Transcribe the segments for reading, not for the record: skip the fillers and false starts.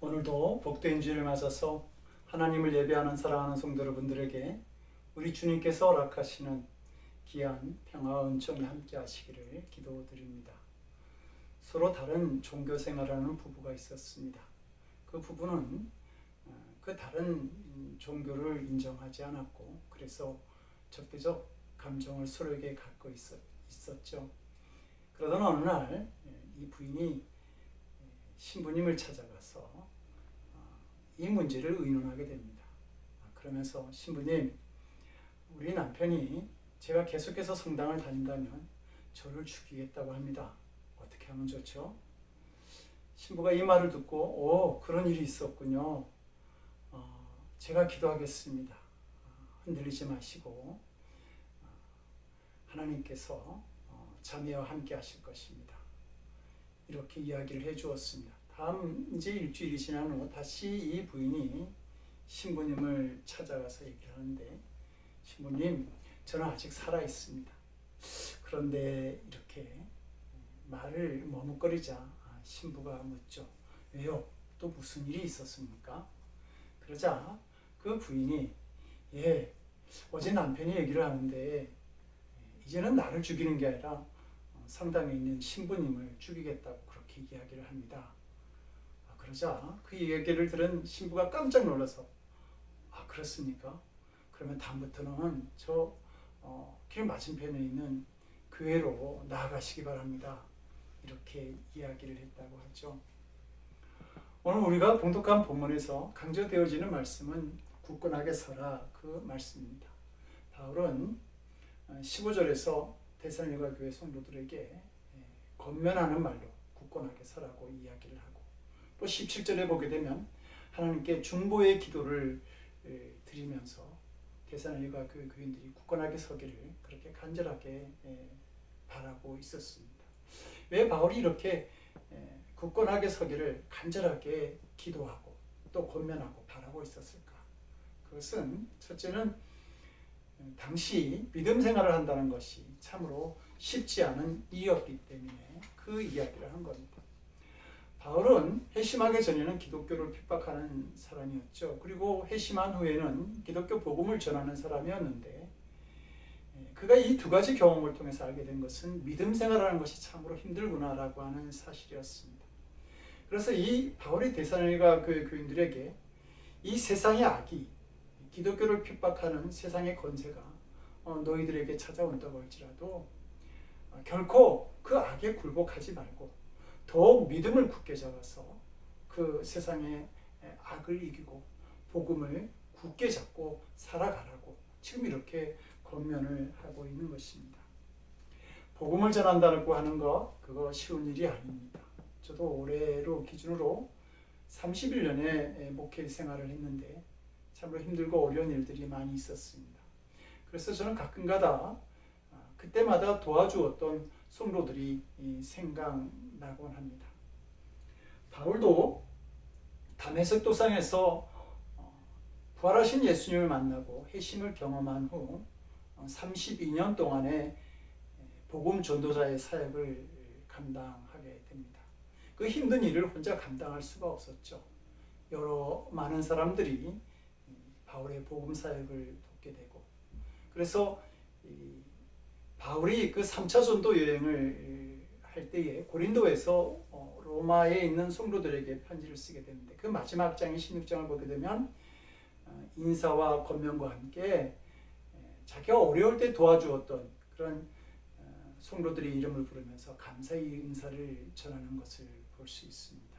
오늘도 복된 주일을 맞아서 하나님을 예배하는 사랑하는 성도 여러분들에게 우리 주님께서 허락하시는 귀한 평화와 은총이 함께 하시기를 기도드립니다. 서로 다른 종교 생활하는 부부가 있었습니다. 그 부부는 그 다른 종교를 인정하지 않았고 그래서 적대적 감정을 서로에게 갖고 있었죠. 그러던 어느 날 이 부인이 신부님을 찾아가서 이 문제를 의논하게 됩니다. 그러면서 신부님, 우리 남편이 제가 계속해서 성당을 다닌다면 저를 죽이겠다고 합니다. 어떻게 하면 좋죠? 신부가 이 말을 듣고 그런 일이 있었군요. 제가 기도하겠습니다. 흔들리지 마시고 하나님께서 자매와 함께 하실 것입니다. 이렇게 이야기를 해주었습니다. 다음 이제 일주일이 지난 후 다시 이 부인이 신부님을 찾아가서 얘기를 하는데, 신부님, 저는 아직 살아 있습니다. 그런데 이렇게 말을 머뭇거리자 신부가 묻죠. 왜요? 또 무슨 일이 있었습니까? 그러자 그 부인이 어제 남편이 얘기를 하는데 이제는 나를 죽이는 게 아니라 성당에 있는 신부님을 죽이겠다고 그렇게 이야기를 합니다. 그러자 그 얘기를 들은 신부가 깜짝 놀라서 그렇습니까? 그러면 다음부터는 저 길 맞은편에 있는 교회로 나아가시기 바랍니다. 이렇게 이야기를 했다고 하죠. 오늘 우리가 봉독한 본문에서 강조되어지는 말씀은 굳건하게 서라, 그 말씀입니다. 바울은 15절에서 데살로니가 교회 성도들에게 권면하는 말로 굳건하게 서라고 이야기를 하고, 또 17절에 보게 되면 하나님께 중보의 기도를 드리면서 데살로니가 교회 교인들이 굳건하게 서기를 그렇게 간절하게 바라고 있었습니다. 왜 바울이 이렇게 굳건하게 서기를 간절하게 기도하고 또 권면하고 바라고 있었을까? 그것은 첫째는 당시 믿음 생활을 한다는 것이 참으로 쉽지 않은 일이었기 때문에 그 이야기를 한 겁니다. 바울은 회심하기 전에는 기독교를 핍박하는 사람이었죠. 그리고 회심한 후에는 기독교 복음을 전하는 사람이었는데, 그가 이 두 가지 경험을 통해서 알게 된 것은 믿음 생활하는 것이 참으로 힘들구나라고 하는 사실이었습니다. 그래서 이 바울이 데살로니가 교회 교인들에게 이 세상의 악이, 기독교를 핍박하는 세상의 권세가 너희들에게 찾아온다고 할지라도 결코 그 악에 굴복하지 말고 더욱 믿음을 굳게 잡아서 그 세상의 악을 이기고 복음을 굳게 잡고 살아가라고 지금 이렇게 권면을 하고 있는 것입니다. 복음을 전한다고 하는 거, 그거 쉬운 일이 아닙니다. 저도 올해로 기준으로 31년의 목회 생활을 했는데 참으로 힘들고 어려운 일들이 많이 있었습니다. 그래서 저는 가끔가다 그때마다 도와주었던 성도들이 생각나곤 합니다. 바울도 다메섹 도상에서 부활하신 예수님을 만나고 회심을 경험한 후 32년 동안의 복음 전도자의 사역을 감당하게 됩니다. 그 힘든 일을 혼자 감당할 수가 없었죠. 많은 사람들이 바울의 복음 사역을 돕게 되고, 그래서 바울이 그 3차 전도 여행을 할 때에 고린도에서 로마에 있는 성도들에게 편지를 쓰게 되는데, 그 마지막 장인 16장을 보게 되면 인사와 권면과 함께 자기가 어려울 때 도와주었던 그런 성도들의 이름을 부르면서 감사의 인사를 전하는 것을 볼 수 있습니다.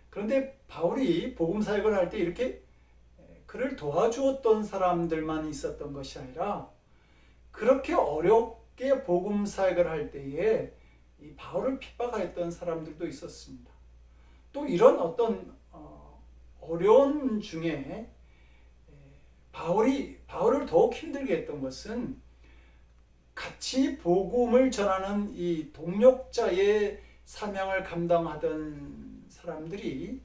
그런데 바울이 복음 사역을 할 때 이렇게 그를 도와주었던 사람들만 있었던 것이 아니라 그렇게 어렵게 복음 사역을 할 때에 이 바울을 핍박하였던 사람들도 있었습니다. 또 이런 어떤 어려운 중에 바울을 더욱 힘들게 했던 것은 같이 복음을 전하는 이 동력자의 사명을 감당하던 사람들이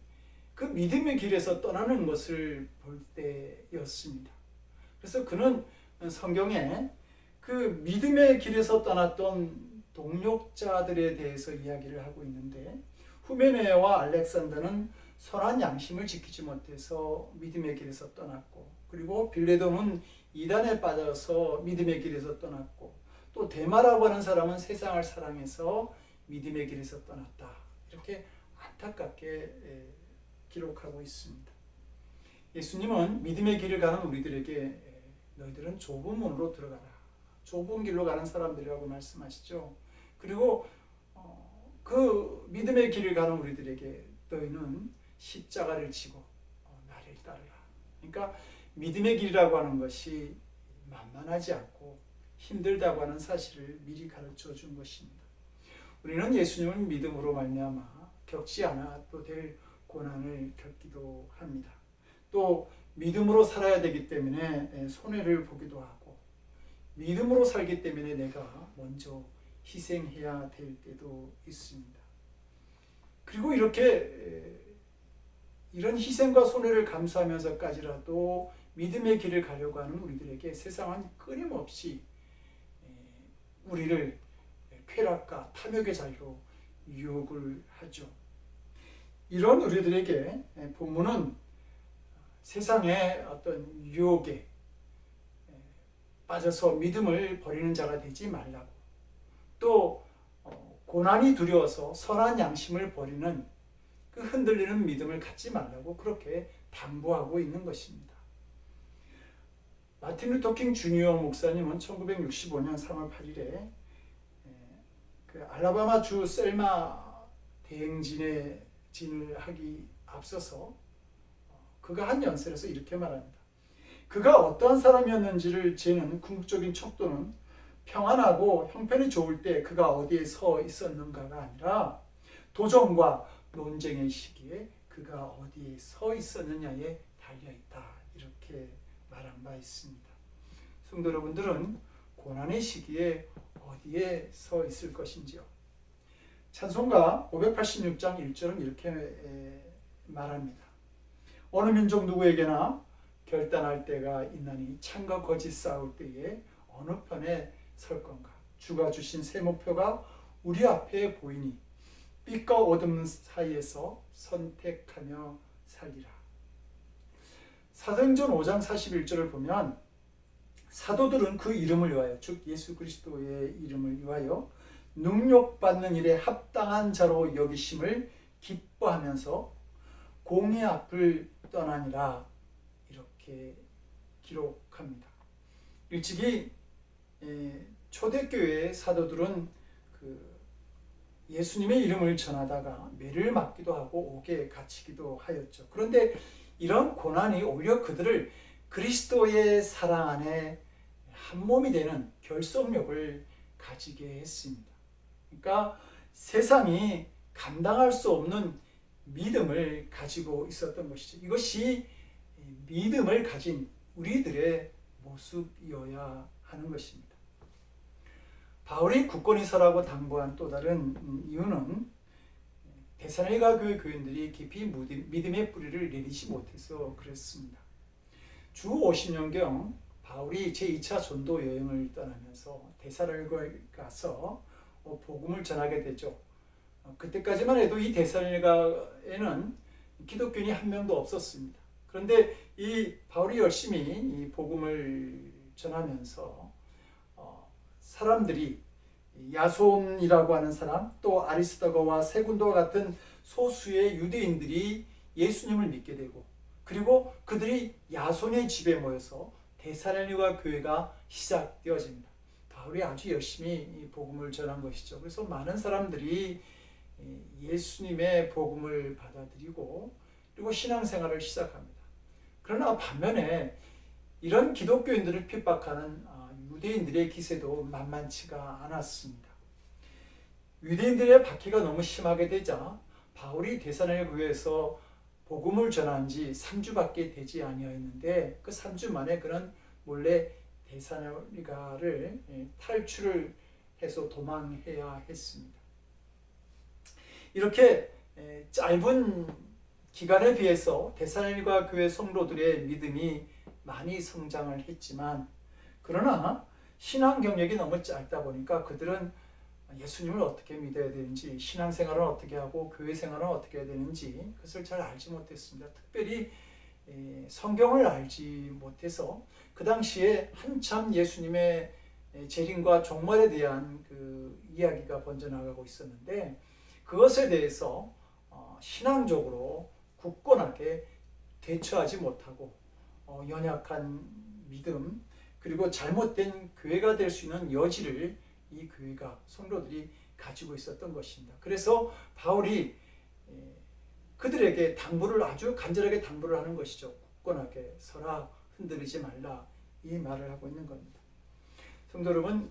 그 믿음의 길에서 떠나는 것을 볼 때였습니다. 그래서 그는 성경에 그 믿음의 길에서 떠났던 동력자들에 대해서 이야기를 하고 있는데, 후메네와 알렉산더는 선한 양심을 지키지 못해서 믿음의 길에서 떠났고, 그리고 빌레돔은 이단에 빠져서 믿음의 길에서 떠났고, 또 데마라고 하는 사람은 세상을 사랑해서 믿음의 길에서 떠났다. 이렇게 안타깝게 기록하고 있습니다. 예수님은 믿음의 길을 가는 우리들에게 너희들은 좁은 문으로 들어가라, 좁은 길로 가는 사람들이라고 말씀하시죠. 그리고 그 믿음의 길을 가는 우리들에게 너희는 십자가를 지고 나를 따르라. 그러니까 믿음의 길이라고 하는 것이 만만하지 않고 힘들다고 하는 사실을 미리 가르쳐 준 것입니다. 우리는 예수님을 믿음으로 말미암아 겪지 않아도 될 고난을 겪기도 합니다. 또 믿음으로 살아야 되기 때문에 손해를 보기도 하고, 믿음으로 살기 때문에 내가 먼저 희생해야 될 때도 있습니다. 그리고 이렇게 이런 희생과 손해를 감수하면서까지라도 믿음의 길을 가려고 하는 우리들에게 세상은 끊임없이 우리를 쾌락과 탐욕의 자리로 유혹을 하죠. 이런 우리들에게 본문은 세상의 어떤 유혹에 빠져서 믿음을 버리는 자가 되지 말라고, 또 고난이 두려워서 선한 양심을 버리는 그 흔들리는 믿음을 갖지 말라고 그렇게 당부하고 있는 것입니다. 마틴 루터 킹 주니어 목사님은 1965년 3월 8일에 그 알라바마 주 셀마 대행진에 진을 하기 앞서서 그가 한 연설에서 이렇게 말합니다. 그가 어떠한 사람이었는지를 재는 궁극적인 척도는 평안하고 형편이 좋을 때 그가 어디에 서 있었는가가 아니라 도전과 논쟁의 시기에 그가 어디에 서 있었느냐에 달려있다. 이렇게 말한 바 있습니다. 성도 여러분들은 고난의 시기에 어디에 서 있을 것인지요? 찬송가 586장 1절은 이렇게 말합니다. 어느 민족 누구에게나 결단할 때가 있나니 창과 거짓 싸울 때에 어느 편에 설 건가? 주가 주신 새 목표가 우리 앞에 보이니 빛과 어둠 사이에서 선택하며 살리라. 사도행전 5장 41절을 보면 사도들은 그 이름을 위하여, 즉 예수 그리스도의 이름을 위하여 능력받는 일에 합당한 자로 여기심을 기뻐하면서 공의 앞을 떠나니라. 이렇게 기록합니다. 일찍이 초대교회의 사도들은 그 예수님의 이름을 전하다가 매를 맞기도 하고 옥에 갇히기도 하였죠. 그런데 이런 고난이 오히려 그들을 그리스도의 사랑 안에 한 몸이 되는 결속력을 가지게 했습니다. 그러니까 세상이 감당할 수 없는 믿음을 가지고 있었던 것이죠. 이것이 믿음을 가진 우리들의 모습이어야 하는 것입니다. 바울이 굳건히서라고 당부한 또 다른 이유는 데살로니가 교회 교인들이 깊이 믿음의 뿌리를 내리지 못해서 그랬습니다. 주 50년경 바울이 제2차 전도 여행을 떠나면서 데살로니가에 가서 복음을 전하게 되죠. 그때까지만 해도 이 데살로니가에는 기독교인이 한 명도 없었습니다. 그런데 이 바울이 열심히 이 복음을 전하면서 사람들이 야손이라고 하는 사람, 또 아리스다고와 세군도와 같은 소수의 유대인들이 예수님을 믿게 되고, 그리고 그들이 야손의 집에 모여서 데살로니가 교회가 시작되어집니다. 바울이 아주 열심히 복음을 전한 것이죠. 그래서 많은 사람들이 예수님의 복음을 받아들이고 그리고 신앙생활을 시작합니다. 그러나 반면에 이런 기독교인들을 핍박하는 유대인들의 기세도 만만치가 않았습니다. 유대인들의 박해가 너무 심하게 되자 바울이 데살로니가 교회에서 복음을 전한 지 3주밖에 되지 아니하였는데 그 3주 만에 그는 몰래 데살로니가를 탈출을 해서 도망해야 했습니다. 이렇게 짧은 기간에 비해서 데살로니가 교회 성도들의 믿음이 많이 성장을 했지만, 그러나 신앙 경력이 너무 짧다 보니까 그들은 예수님을 어떻게 믿어야 되는지, 신앙생활을 어떻게 하고 교회 생활을 어떻게 해야 되는지 그것을 잘 알지 못했습니다. 특별히 성경을 알지 못해서 그 당시에 한참 예수님의 재림과 종말에 대한 그 이야기가 번져나가고 있었는데 그것에 대해서 신앙적으로 굳건하게 대처하지 못하고 연약한 믿음 그리고 잘못된 교회가 될 수 있는 여지를 이 교회가 성도들이 가지고 있었던 것입니다. 그래서 바울이 그들에게 당부를 아주 간절하게 당부를 하는 것이죠. 굳건하게 서라, 흔들리지 말라, 이 말을 하고 있는 겁니다. 성도 여러분,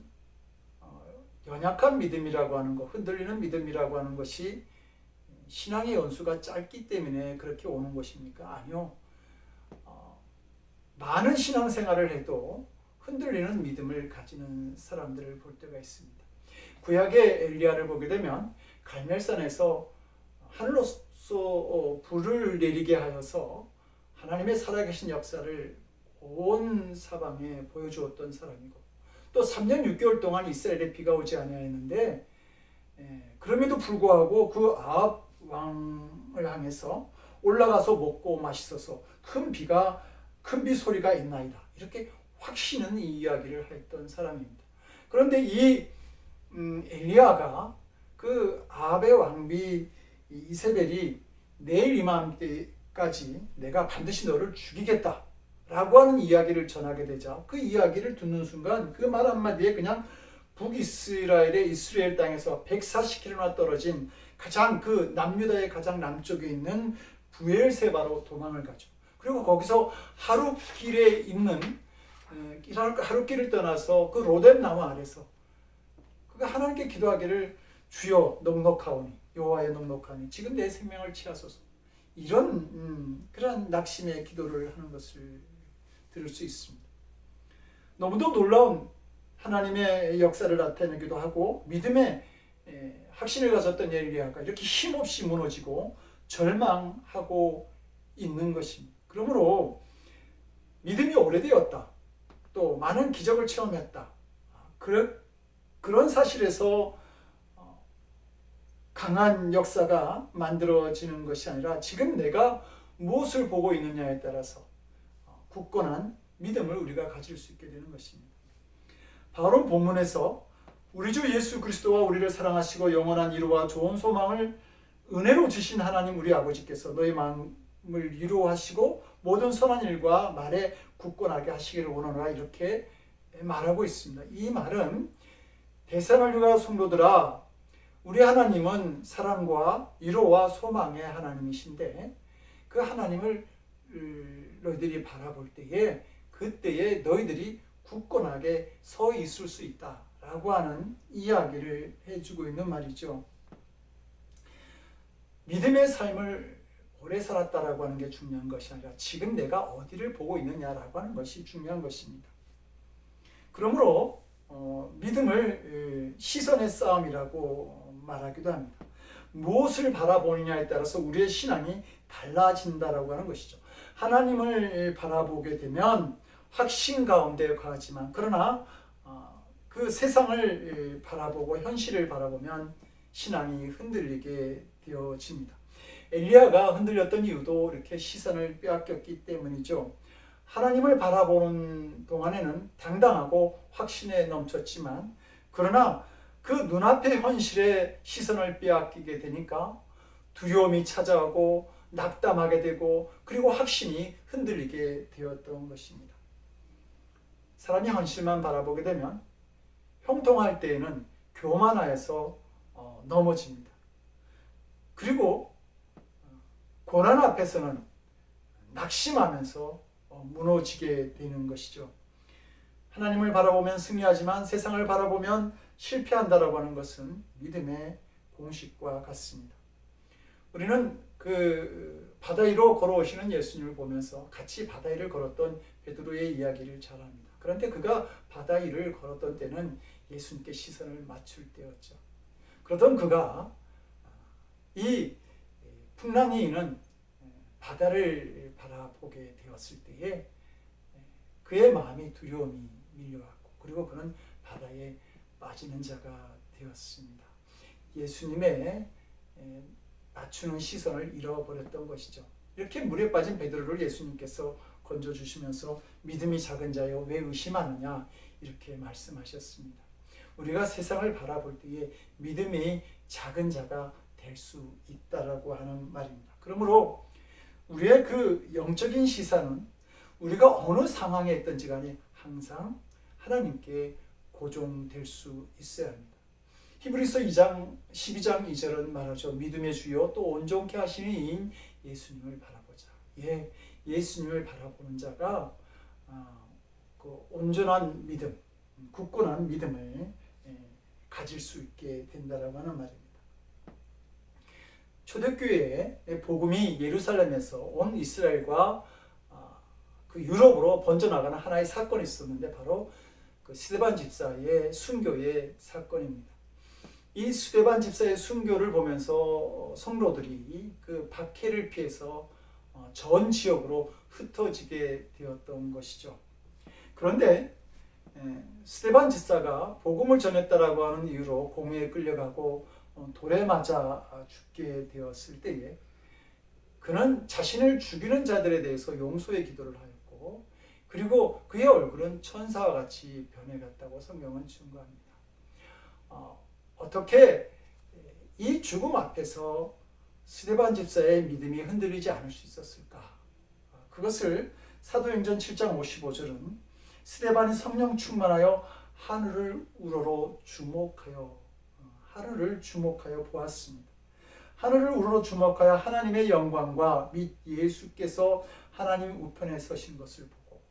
연약한 믿음이라고 하는 것, 흔들리는 믿음이라고 하는 것이 신앙의 연수가 짧기 때문에 그렇게 오는 것입니까? 아니요. 많은 신앙생활을 해도 흔들리는 믿음을 가지는 사람들을 볼 때가 있습니다. 구약의 엘리야를 보게 되면 갈멜산에서 하늘로서 불을 내리게 하여서 하나님의 살아계신 역사를 온 사방에 보여주었던 사람이고 또 3년 6개월 동안 이스라엘에 비가 오지 아니하였는데 그럼에도 불구하고 그 아합 왕을 향해서 올라가서 먹고 마시소서 큰 비 소리가 있나이다. 이렇게 확신은 이 이야기를 했던 사람입니다. 그런데 이 엘리야가 그 아합의 왕비 이세벨이 내일 이맘때까지 내가 반드시 너를 죽이겠다 라고 하는 이야기를 전하게 되자 그 이야기를 듣는 순간 그 말 한마디에 그냥 북이스라엘의 이스라엘 땅에서 140km나 떨어진 가장 그 남유다의 가장 남쪽에 있는 부엘세바로 도망을 가죠. 그리고 거기서 하룻길에 있는 하룻길을 떠나서 그 로뎀 나무 아래서 그가 하나님께 기도하기를 주여 넉넉하오니 여호와의 넉넉하니 지금 내 생명을 취하소서 이런 그런 낙심의 기도를 하는 것을 들을 수 있습니다. 너무도 놀라운 하나님의 역사를 나타내기도 하고 믿음의 확신을 가졌던 엘리야가 이렇게 힘없이 무너지고 절망하고 있는 것입니다. 그러므로 믿음이 오래되었다. 또 많은 기적을 체험했다. 그런 사실에서 강한 역사가 만들어지는 것이 아니라 지금 내가 무엇을 보고 있느냐에 따라서 굳건한 믿음을 우리가 가질 수 있게 되는 것입니다. 바울은 본문에서 우리 주 예수 그리스도와 우리를 사랑하시고 영원한 위로와 좋은 소망을 은혜로 주신 하나님 우리 아버지께서 너희 마음을 위로하시고 모든 선한 일과 말에 굳건하게 하시기를 원하노라 이렇게 말하고 있습니다. 이 말은 데살로니가 성도들아 우리 하나님은 사랑과 위로와 소망의 하나님이신데 그 하나님을 너희들이 바라볼 때에 그때에 너희들이 굳건하게 서 있을 수 있다라고 하는 이야기를 해주고 있는 말이죠. 믿음의 삶을 오래 살았다라고 하는 게 중요한 것이 아니라 지금 내가 어디를 보고 있느냐라고 하는 것이 중요한 것입니다. 그러므로 믿음을 시선의 싸움이라고 말하기도 합니다. 무엇을 바라보느냐에 따라서 우리의 신앙이 달라진다라고 하는 것이죠. 하나님을 바라보게 되면 확신 가운데 가지만 그러나 그 세상을 바라보고 현실을 바라보면 신앙이 흔들리게 되어집니다. 엘리야가 흔들렸던 이유도 이렇게 시선을 빼앗겼기 때문이죠. 하나님을 바라보는 동안에는 당당하고 확신에 넘쳤지만 그러나 그 눈앞의 현실에 시선을 빼앗기게 되니까 두려움이 찾아오고 낙담하게 되고 그리고 확신이 흔들리게 되었던 것입니다. 사람이 현실만 바라보게 되면 형통할 때에는 교만하여서 넘어집니다. 그리고 고난 앞에서는 낙심하면서 무너지게 되는 것이죠. 하나님을 바라보면 승리하지만 세상을 바라보면 실패한다라고 하는 것은 믿음의 공식과 같습니다. 우리는 그 바다 위로 걸어오시는 예수님을 보면서 같이 바다 위를 걸었던 베드로의 이야기를 잘 압니다. 그런데 그가 바다 위를 걸었던 때는 예수님께 시선을 맞출 때였죠. 그러던 그가 이 풍랑이 있는 바다를 바라보게 되었을 때에 그의 마음이 두려움이 밀려왔고 그리고 그는 바다에 빠지는 자가 되었습니다. 예수님의 맞추는 시선을 잃어버렸던 것이죠. 이렇게 물에 빠진 베드로를 예수님께서 건져주시면서 믿음이 작은 자여 왜 의심하느냐 이렇게 말씀하셨습니다. 우리가 세상을 바라볼 때에 믿음이 작은 자가 될 수 있다라고 하는 말입니다. 그러므로 우리의 그 영적인 시선은 우리가 어느 상황에 있든지 간에 항상 하나님께 고정될 수 있어야 합니다. 히브리서 2장 12장 2절은 말하죠. 믿음의 주요 또 온전케 하시는 이인 예수님을 바라보자. 예수님을 바라보는 자가 그 온전한 믿음, 굳건한 믿음을 가질 수 있게 된다라고 하는 말입니다. 초대교회의 복음이 예루살렘에서 온 이스라엘과 그 유럽으로 번져나가는 하나의 사건이 있었는데 바로 그 스데반 집사의 순교의 사건입니다. 이 스데반 집사의 순교를 보면서 성도들이 그 박해를 피해서 전 지역으로 흩어지게 되었던 것이죠. 그런데 스데반 집사가 복음을 전했다라고 하는 이유로 공회에 끌려가고 돌에 맞아 죽게 되었을 때에 그는 자신을 죽이는 자들에 대해서 용서의 기도를 하였고 그리고 그의 얼굴은 천사와 같이 변해갔다고 성경은 증거합니다. 어떻게 이 죽음 앞에서 스데반 집사의 믿음이 흔들리지 않을 수 있었을까? 그것을 사도행전 7장 55절은 스데반이 성령 충만하여 하늘을 우러러 주목하여 보았습니다. 하늘을 우러러 주목하여 하나님의 영광과 및 예수께서 하나님 우편에 서신 것을 보고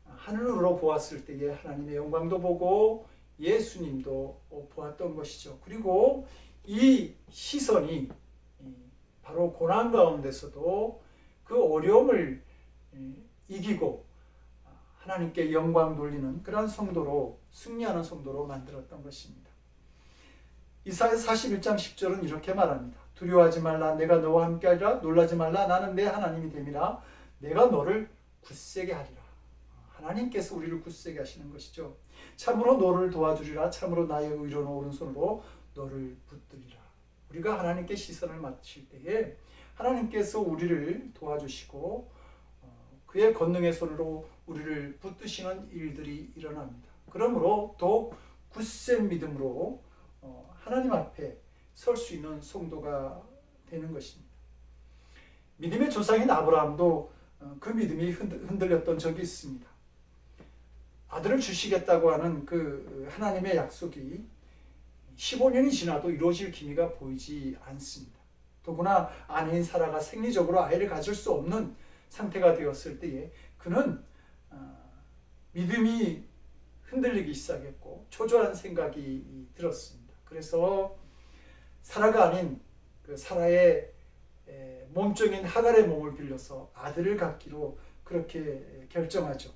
하늘을 우러러 보았을 때에 하나님의 영광도 보고 예수님도 보았던 것이죠. 그리고 이 시선이 바로 고난 가운데서도 그 어려움을 이기고 하나님께 영광 돌리는 그런 성도로 승리하는 성도로 만들었던 것입니다. 이사야 41장 10절은 이렇게 말합니다. 두려워하지 말라 내가 너와 함께하리라 놀라지 말라 나는 내 하나님이 됨이라 내가 너를 굳세게 하리라. 하나님께서 우리를 굳세게 하시는 것이죠. 참으로 너를 도와주리라 참으로 나의 의로운 오른손으로 너를 붙들리라. 우리가 하나님께 시선을 맞출 때에 하나님께서 우리를 도와주시고 그의 권능의 손으로 우리를 붙드시는 일들이 일어납니다. 그러므로 더욱 굳센 믿음으로 하나님 앞에 설 수 있는 성도가 되는 것입니다. 믿음의 조상인 아브라함도 그 믿음이 흔들렸던 적이 있습니다. 아들을 주시겠다고 하는 그 하나님의 약속이 15년이 지나도 이루어질 기미가 보이지 않습니다. 더구나 아내인 사라가 생리적으로 아이를 가질 수 없는 상태가 되었을 때에 그는 믿음이 흔들리기 시작했고 초조한 생각이 들었습니다. 그래서 사라가 아닌 그 사라의 몸종인 하갈의 몸을 빌려서 아들을 갖기로 그렇게 결정하죠.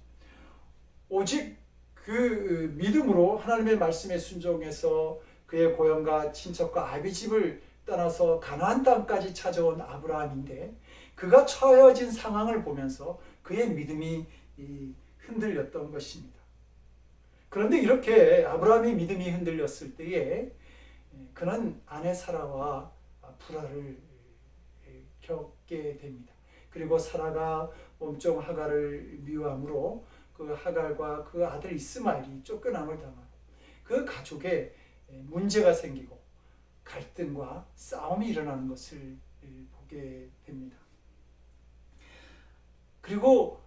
오직 그 믿음으로 하나님의 말씀에 순종해서 그의 고향과 친척과 아비집을 떠나서 가나안 땅까지 찾아온 아브라함인데 그가 처해진 상황을 보면서 그의 믿음이 흔들렸던 것입니다. 그런데 이렇게 아브라함의 믿음이 흔들렸을 때에 그는 아내 사라와 불화를 겪게 됩니다. 그리고 사라가 몸종 하갈을 미워함으로 그 하갈과 그 아들 이스마엘이 쫓겨남을 당하고 그 가족에 문제가 생기고 갈등과 싸움이 일어나는 것을 보게 됩니다. 그리고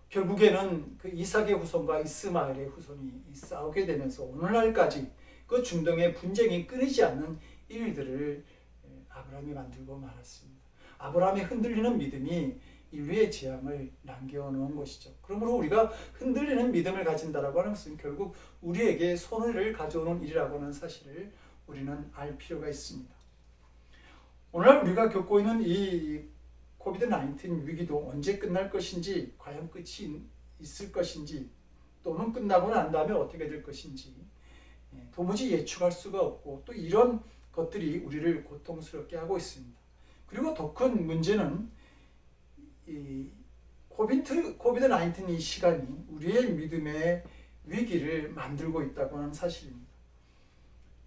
결국에는 그 이삭의 후손과 이스마엘의 후손이 싸우게 되면서 오늘날까지 그 중동의 분쟁이 끊이지 않는 일들을 아브라함이 만들고 말았습니다. 아브라함의 흔들리는 믿음이 인류의 재앙을 남겨놓은 것이죠. 그러므로 우리가 흔들리는 믿음을 가진다라고 하는 것은 결국 우리에게 손해를 가져오는 일이라고 하는 사실을 우리는 알 필요가 있습니다. 오늘 우리가 겪고 있는 이 코비드-19 위기도 언제 끝날 것인지, 과연 끝이 있을 것인지, 또는 끝나고 난 다음에 어떻게 될 것인지 도무지 예측할 수가 없고 또 이런 것들이 우리를 고통스럽게 하고 있습니다. 그리고 더 큰 문제는 이 코비드-19 이 시간이 우리의 믿음의 위기를 만들고 있다고 하는 사실입니다.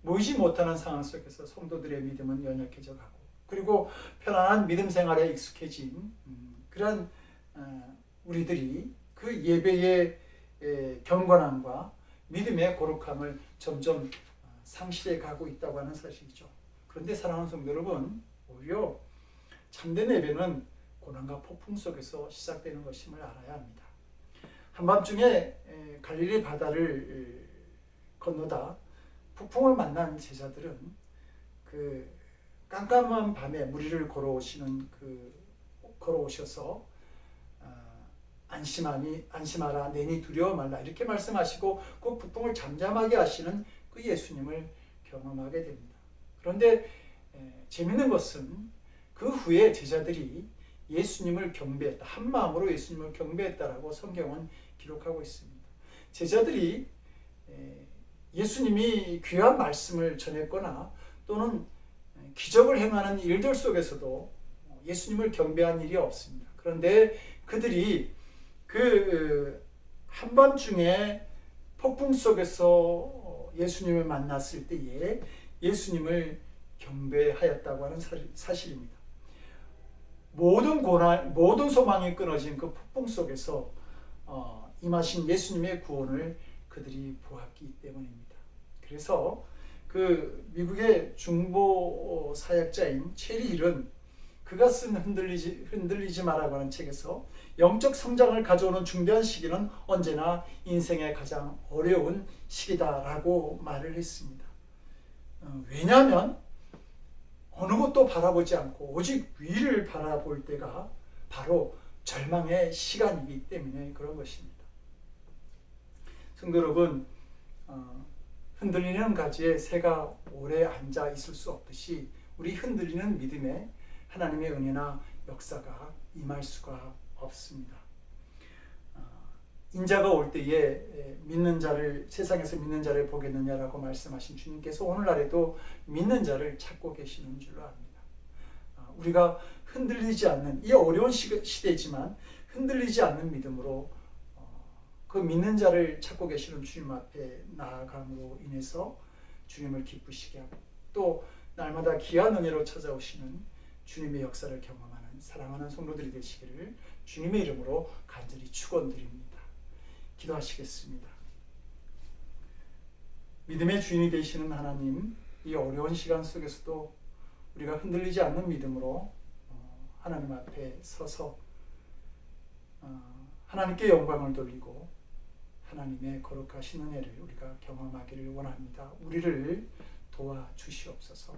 모이지 못하는 상황 속에서 성도들의 믿음은 연약해져 가고, 그리고 편안한 믿음 생활에 익숙해진 그런 우리들이 그 예배의 경건함과 믿음의 거룩함을 점점 상실해 가고 있다고 하는 사실이죠. 그런데 사랑하는 성도 여러분, 오히려 참된 예배는 고난과 폭풍 속에서 시작되는 것임을 알아야 합니다. 한밤중에 갈릴리 바다를 건너다 폭풍을 만난 제자들은 그 깜깜한 밤에 무리를 걸어오셔서 안심하라, 내니 두려워 말라, 이렇게 말씀하시고 그 폭풍을 잠잠하게 하시는 그 예수님을 경험하게 됩니다. 그런데 재미있는 것은 그 후에 제자들이 예수님을 경배했다, 한 마음으로 예수님을 경배했다라고 성경은 기록하고 있습니다. 제자들이 예수님이 귀한 말씀을 전했거나 또는 기적을 행하는 일들 속에서도 예수님을 경배한 일이 없습니다. 그런데 그들이 그 한밤중에 폭풍 속에서 예수님을 만났을 때에 예수님을 경배하였다고 하는 사실입니다. 모든 고난, 모든 소망이 끊어진 그 폭풍 속에서 임하신 예수님의 구원을 그들이 보았기 때문입니다. 그래서 그 미국의 중보 사역자인 체리 힐은 그가 쓴 흔들리지 마라고 하는 책에서 영적 성장을 가져오는 중대한 시기는 언제나 인생의 가장 어려운 시기다라고 말을 했습니다. 왜냐하면 어느 것도 바라보지 않고 오직 위를 바라볼 때가 바로 절망의 시간이기 때문에 그런 것입니다. 성도 여러분, 흔들리는 가지에 새가 오래 앉아 있을 수 없듯이 우리 흔들리는 믿음에 하나님의 은혜나 역사가 임할 수가 없습니다. 인자가 올 때에 세상에서 믿는 자를 보겠느냐라고 말씀하신 주님께서 오늘날에도 믿는 자를 찾고 계시는 줄로 압니다. 우리가 흔들리지 않는, 이 어려운 시대지만 흔들리지 않는 믿음으로 그 믿는 자를 찾고 계시는 주님 앞에 나아감으로 인해서 주님을 기쁘시게 하고, 또 날마다 귀한 은혜로 찾아오시는 주님의 역사를 경험하는 사랑하는 성도들이 되시기를 주님의 이름으로 간절히 축원드립니다. 기도하시겠습니다. 믿음의 주인이 되시는 하나님, 이 어려운 시간 속에서도 우리가 흔들리지 않는 믿음으로 하나님 앞에 서서 하나님께 영광을 돌리고 하나님의 거룩하신 은혜를 우리가 경험하기를 원합니다. 우리를 도와주시옵소서.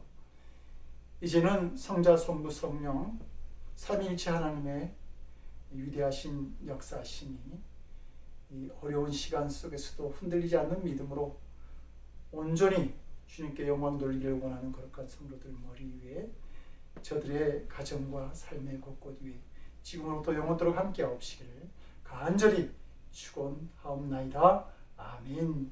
이제는 성자, 성부, 성령 삼위일체 하나님의 위대하신 역사하심이 이 어려운 시간 속에서도 흔들리지 않는 믿음으로 온전히 주님께 영광 돌리기를 원하는 거룩한 성도들 머리 위에, 저들의 가정과 삶의 곳곳 위에 지금으로부터 영원토록 함께 하옵시기를 간절히 축원하옵나이다. 아멘.